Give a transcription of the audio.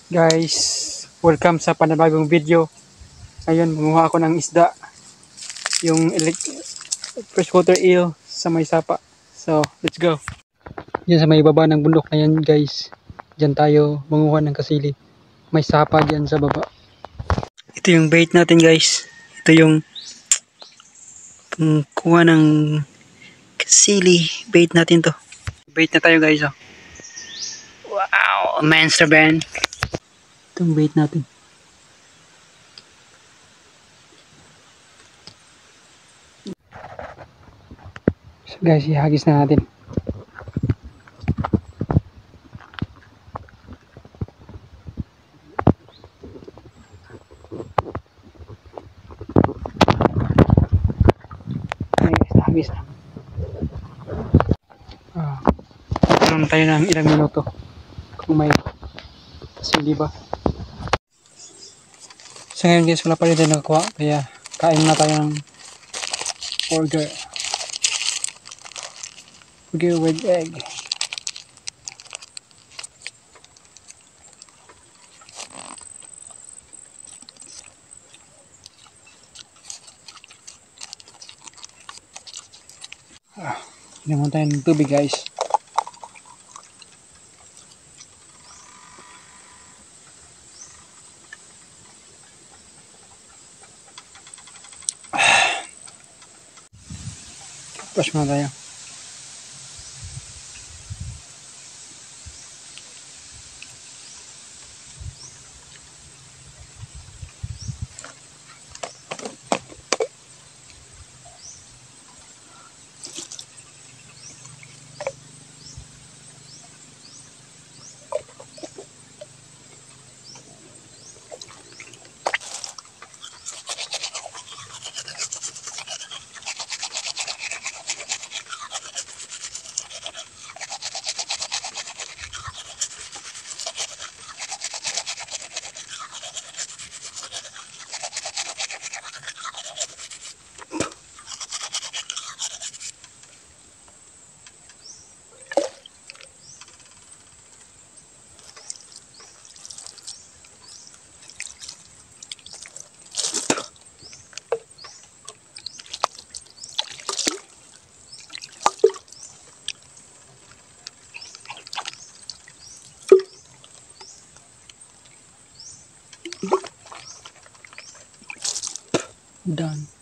Guys, welcome sa panibagong video. Ngayon, manguha ako ng isda. Yung freshwater eel sa may sapa. So, let's go. Diyan sa may baba ng bundok na yan, guys. Diyan tayo manguha ng kasili. May sapa diyan sa baba. Ito yung bait natin, guys. Ito yung pangkuha ng kasili. Bait natin to. Bait na tayo, guys. Oh. Wow, monster band. Itong bait natin. So guys, ihagis na natin. Ayan guys, nahagis na. Meron tayo ng ilang minuto. Kung may kasili ba. So ngayon guys, wala pa rin tayo nakakuha. Kaya kain na tayo ng burger. Burger with egg. Naman tayo ng tubig guys. Brush muna tayo. Done.